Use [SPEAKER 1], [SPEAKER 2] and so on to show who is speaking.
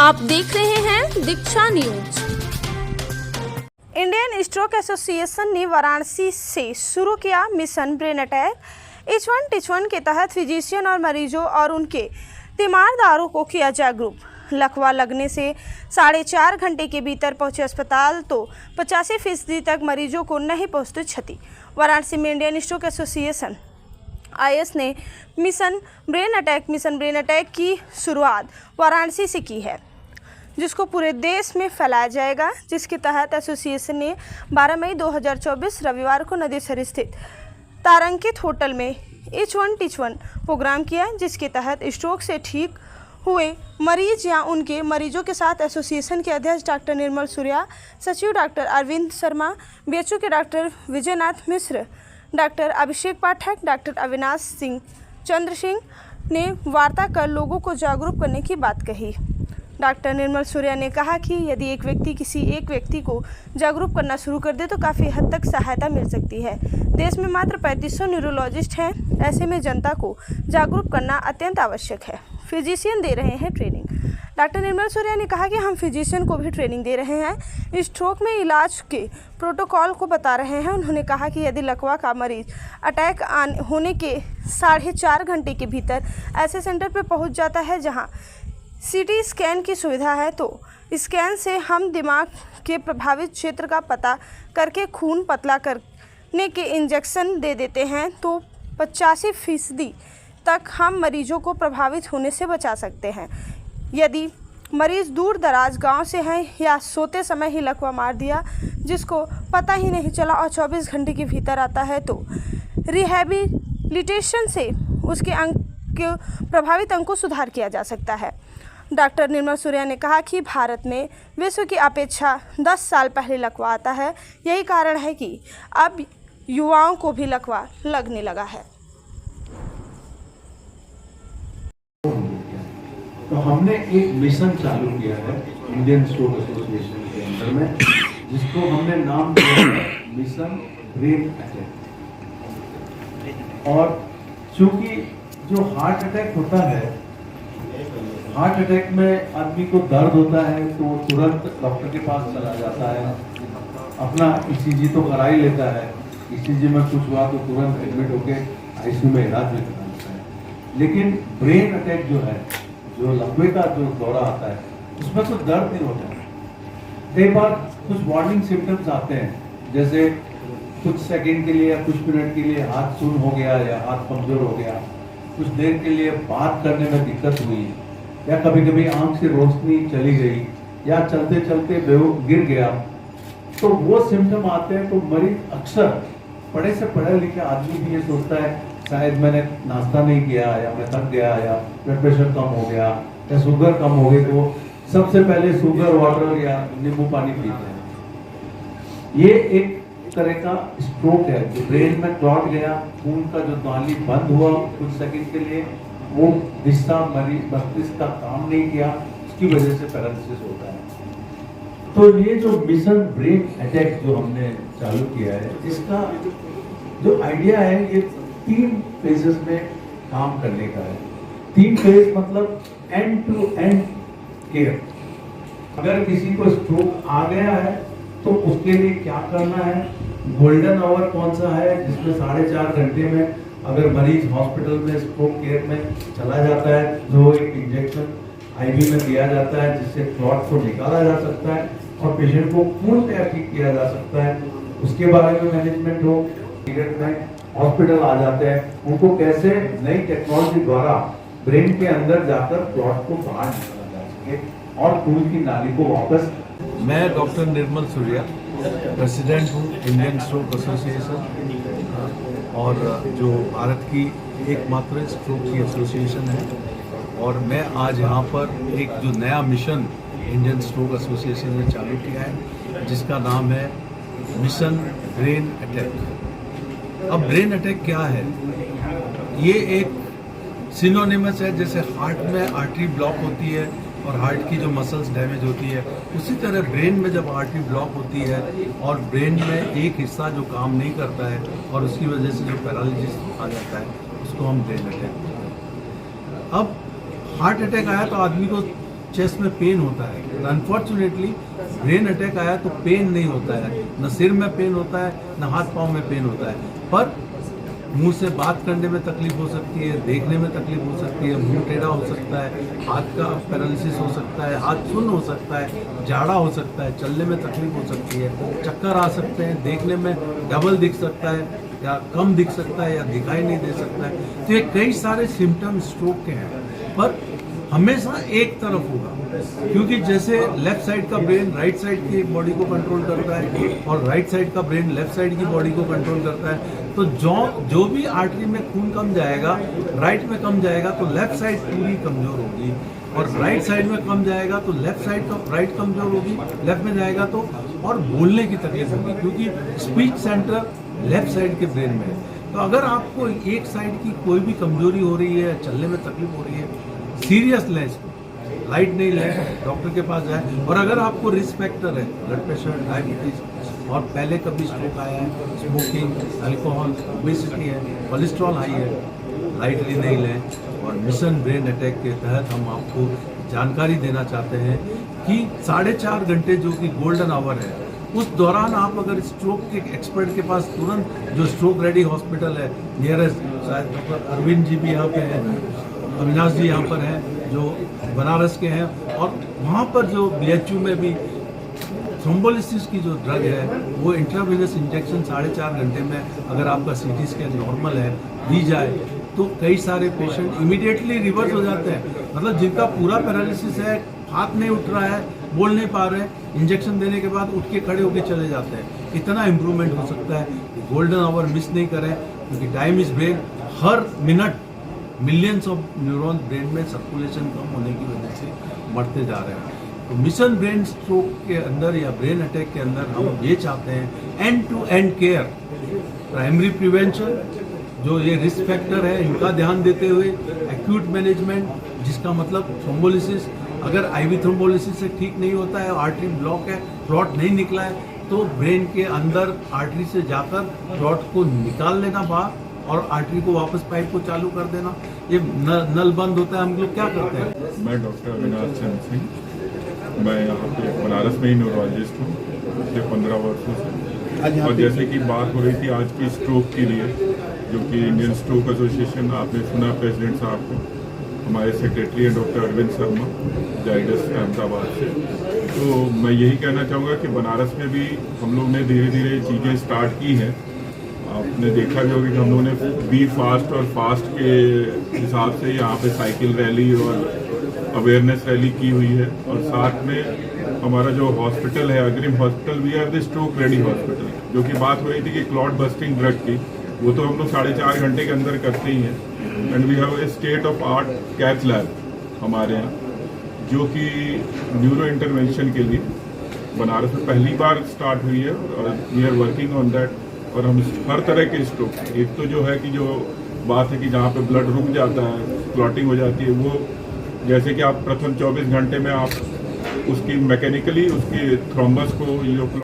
[SPEAKER 1] आप देख रहे हैं दीक्षा न्यूज।
[SPEAKER 2] इंडियन स्ट्रोक एसोसिएशन ने वाराणसी से शुरू किया mission brain attack. H1 T1 के तहत फिजिशियन और मरीजों और उनके तीमारदारों को किया जागरूक। लकवा लगने से 4.5 घंटे के भीतर पहुंचे अस्पताल तो 85% तक मरीजों को नहीं पहुंचती क्षति। वाराणसी में इंडियन स्ट्रोक एसोसिएशन IS ने मिशन ब्रेन अटैक की शुरुआत वाराणसी से की है, जिसको पूरे देश में फैलाया जाएगा। जिसके तहत एसोसिएशन ने 12 मई 2024 रविवार को नदेसर स्थित तारांकित होटल में H1 T1 प्रोग्राम किया, जिसके तहत स्ट्रोक से ठीक हुए मरीज या उनके मरीजों के साथ एसोसिएशन के अध्यक्ष डॉक्टर निर्मल सूर्या, सचिव डॉक्टर अरविंद शर्मा, BHO के डॉक्टर विजयनाथ मिश्र, डॉक्टर अभिषेक पाठक, डॉक्टर अविनाश सिंह चंद्र सिंह ने वार्ता कर लोगों को जागरूक करने की बात कही। डॉक्टर निर्मल सूर्या ने कहा कि यदि एक व्यक्ति किसी एक व्यक्ति को जागरूक करना शुरू कर दे तो काफ़ी हद तक सहायता मिल सकती है। देश में मात्र 3500 न्यूरोलॉजिस्ट हैं, ऐसे में जनता को जागरूक करना अत्यंत आवश्यक है। फिजिशियन दे रहे हैं ट्रेनिंग। डॉक्टर निर्मल सूर्या ने कहा कि हम फिजिशियन को भी ट्रेनिंग दे रहे हैं, स्ट्रोक में इलाज के प्रोटोकॉल को बता रहे हैं। उन्होंने कहा कि यदि लकवा का मरीज अटैक होने के 4.5 घंटे के भीतर ऐसे सेंटर पर पहुंच जाता है जहां CT स्कैन की सुविधा है, तो स्कैन से हम दिमाग के प्रभावित क्षेत्र का पता करके खून पतला करने के इंजेक्शन दे देते हैं, तो 85% तक हम मरीजों को प्रभावित होने से बचा सकते हैं। यदि मरीज दूर दराज गांव से हैं या सोते समय ही लकवा मार दिया जिसको पता ही नहीं चला और 24 घंटे के भीतर आता है, तो रिहैबिलिटेशन से उसके प्रभावित अंग को सुधार किया जा सकता है। डॉक्टर निर्मल सूर्या ने कहा कि भारत में विश्व की अपेक्षा 10 साल पहले लकवा आता है। यही कारण है कि अब युवाओं को भी लकवा लगने लगा है।
[SPEAKER 3] तो हमने एक मिशन चालू किया है इंडियन स्ट्रोक एसोसिएशन के अंदर में, जिसको हमने नाम दिया है मिशन ब्रेन अटैक। और चूंकि जो हार्ट अटैक होता है, हार्ट अटैक में आदमी को दर्द होता है तो तुरंत डॉक्टर के पास चला जाता है, अपना ECG तो करा ही लेता है, ECG में कुछ हुआ तो तुरंत एडमिट होके ICU में इलाज भी करा लेता है। लेकिन ब्रेन अटैक जो है, जो लकवे का जो दौरा आता है, उसमें तो दर्द नहीं होता है। कई बार कुछ वार्निंग सिम्टम्स आते हैं, जैसे कुछ सेकंड के लिए या कुछ मिनट के लिए हाथ सुन्न हो गया या हाथ कमजोर हो गया, कुछ देर के लिए बात करने में दिक्कत हुई, या कभी कभी आंख से रोशनी चली गई, या चलते चलते गिर गया, तो वो सिम्टम आते हैं। तो मरीज अक्सर पढ़े से पढ़े लिखे आदमी भी ये सोचता है शायद मैंने नाश्ता नहीं किया, या मैं थक गया, या ब्लड प्रेशर कम हो गया, या शुगर कम हो गई, तो सबसे पहले शुगर वाटर या नींबू पानी पीते हैं। ये एक तरह का स्ट्रोक है, जो ब्रेन में क्लॉट गया, खून का जो नाली बंद हुआ कुछ सेकंड के लिए, वो हिस्सा मरीज मस्तिष्क का काम नहीं किया, उसकी वजह से पैरालिसिस होता है। तो ये जो मिशन ब्रेन अटैक जो हमने चालू किया है, इसका जो आइडिया है ये 3 फेजेस में काम करने का है। 3 फेज मतलब एंड टू एंड केयर। अगर किसी को स्ट्रोक आ गया है तो उसके लिए क्या करना है, गोल्डन आवर कौन सा है जिसमें 4.5 घंटे में अगर मरीज हॉस्पिटल में स्ट्रोक केयर में चला जाता है, जो एक इंजेक्शन IV में दिया जाता है जिससे क्लॉट को निकाला जा सकता है और पेशेंट को पूर्णतः ठीक किया जा सकता है। उसके बारे में मैनेजमेंट हो, में हॉस्पिटल आ जाते हैं, उनको कैसे नई टेक्नोलॉजी द्वारा ब्रेन के अंदर जाकर क्लॉट को बाहर निकाला जा सके और खून की नाली को वापस।
[SPEAKER 4] मैं डॉक्टर निर्मल सूर्या, प्रेसिडेंट हूँ इंडियन स्ट्रोक एसोसिएशन, और जो भारत की एकमात्र स्ट्रोक की एसोसिएशन है। और मैं आज यहाँ पर एक जो नया मिशन इंडियन स्ट्रोक एसोसिएशन ने चालू किया है, जिसका नाम है मिशन ब्रेन अटैक। अब ब्रेन अटैक क्या है? ये एक सिनोनिमस है, जैसे हार्ट में आर्टरी ब्लॉक होती है और हार्ट की जो मसल्स डैमेज होती है, उसी तरह ब्रेन में जब आर्टरी ब्लॉक होती है और ब्रेन में एक हिस्सा जो काम नहीं करता है और उसकी वजह से जो पैरालिसिस आ जाता है, उसको हम ब्रेन अटैक कहते हैं। अब हार्ट अटैक आया तो आदमी को चेस्ट में पेन होता है। अनफॉर्चुनेटली ब्रेन अटैक आया तो पेन नहीं होता है, न सिर में पेन होता है, न हाथ पाँव में पेन होता है, पर मुंह से बात करने में तकलीफ हो सकती है, देखने में तकलीफ हो सकती है, मुंह टेढ़ा हो सकता है, हाथ का पैरालिसिस हो सकता है, हाथ सुन्न हो सकता है, जाड़ा हो सकता है, चलने में तकलीफ हो सकती है, चक्कर आ सकते हैं, देखने में डबल दिख सकता है या कम दिख सकता है या दिखाई नहीं दे सकता है। तो ये कई सारे सिम्टम स्ट्रोक के हैं, पर हमेशा एक तरफ होगा, क्योंकि जैसे लेफ्ट साइड का ब्रेन राइट साइड की बॉडी को कंट्रोल करता है और राइट साइड का ब्रेन लेफ्ट साइड की बॉडी को कंट्रोल करता है, तो जो भी आर्टरी में खून कम जाएगा, राइट में कम जाएगा तो लेफ्ट साइड पूरी कमजोर होगी, और राइट साइड में कम जाएगा तो लेफ्ट साइड का राइट कमजोर होगी, लेफ्ट में जाएगा तो और बोलने की तकलीफ होगी, क्योंकि स्पीच सेंटर लेफ्ट साइड के ब्रेन में है। तो अगर आपको एक साइड की कोई भी कमजोरी हो रही है, चलने में तकलीफ हो रही है, सीरियस लें इसको, लाइट नहीं लें, डॉक्टर के पास जाए। और अगर आपको रिस्क फैक्टर है, ब्लड प्रेशर, डायबिटीज और पहले कभी स्ट्रोक आया है, स्मोकिंग, अल्कोहल, ओबेसिटी है, कोलेस्ट्रॉल हाई है, लाइटली नहीं लें। और मिशन ब्रेन अटैक के तहत हम आपको जानकारी देना चाहते हैं कि 4.5 घंटे जो कि गोल्डन आवर है, उस दौरान आप अगर स्ट्रोक के एक्सपर्ट के पास तुरंत, जो स्ट्रोक रेडी हॉस्पिटल है नियरेस्ट, शायद डॉक्टर अरविंद जी भी यहाँ पे हैं, अविनाश जी यहाँ पर हैं जो बनारस के हैं, और वहाँ पर जो BHU में भी थ्रोम्बोलिसिस की जो ड्रग है वो इंट्रावेनस इंजेक्शन 4.5 घंटे में अगर आपका CT स्कैन नॉर्मल है दी जाए तो कई सारे पेशेंट इमीडिएटली रिवर्स हो जाते हैं। मतलब जिनका पूरा पैरालिसिस है, हाथ नहीं उठ रहा है, बोल नहीं पा रहे, इंजेक्शन देने के बाद उठ के खड़े होके चले जाते हैं। इतना इम्प्रूवमेंट हो सकता है। गोल्डन आवर मिस नहीं करें, क्योंकि time is brain. Her minute millions of neuron brain में सर्कुलेशन कम होने की वजह से मरते जा रहे हैं। तो मिशन ब्रेन स्ट्रोक के अंदर या ब्रेन अटैक के अंदर हम ये चाहते हैं end to end care, primary prevention, जो ये रिस्क फैक्टर है इनका ध्यान देते हुए, एक्यूट मैनेजमेंट, जिसका मतलब थ्रोम्बोलिसिस, अगर IV थ्रोम्बोलिसिस से ठीक नहीं होता है, आर्टरी ब्लॉक है, क्लॉट नहीं निकला है, तो ब्रेन के अंदर आर्टरी से जाकर क्लॉट को निकाल लेना बाहर और आर्टरी को वापस पाइप को चालू कर देना। ये नल बंद होता है, हम लोग क्या करते हैं?
[SPEAKER 5] मैं डॉक्टर अविनाश चंद सिंह, मैं यहाँ पे बनारस में ही न्यूरोलॉजिस्ट हूँ पिछले 15 वर्षों से। और जैसे कि बात हो रही थी आज की स्ट्रोक के लिए, जो कि इंडियन स्ट्रोक एसोसिएशन, आपने सुना प्रेसिडेंट साहब को, हमारे सेक्रेटरी हैं डॉक्टर अरविंद शर्मा, जाइडस अहमदाबाद से। तो मैं यही कहना चाहूँगा कि बनारस में भी हम लोग ने धीरे धीरे चीज़ें स्टार्ट की हैं। आपने देखा भी होगा कि हम लोगों ने बी फास्ट और फास्ट के हिसाब से यहाँ पे साइकिल रैली और अवेयरनेस रैली की हुई है। और साथ में हमारा जो हॉस्पिटल है, Agrim hospital, we are the stroke ready hospital, जो कि बात हो रही थी कि क्लॉट बस्टिंग ड्रग की, वो तो हम लोग 4.5 घंटे के अंदर करते ही हैं। And we have a state of art cath lab हमारे यहाँ, जो कि न्यूरो इंटरवेंशन के लिए बनारस में पहली बार स्टार्ट हुई है, और we are working on that. और हम हर तरह के स्ट्रोक, एक तो जो है कि जो बात है कि जहाँ पे ब्लड रुक जाता है, क्लॉटिंग हो जाती है, वो जैसे कि आप प्रथम 24 घंटे में आप उसकी मैकेनिकली उसकी थ्रोम्बस को, जो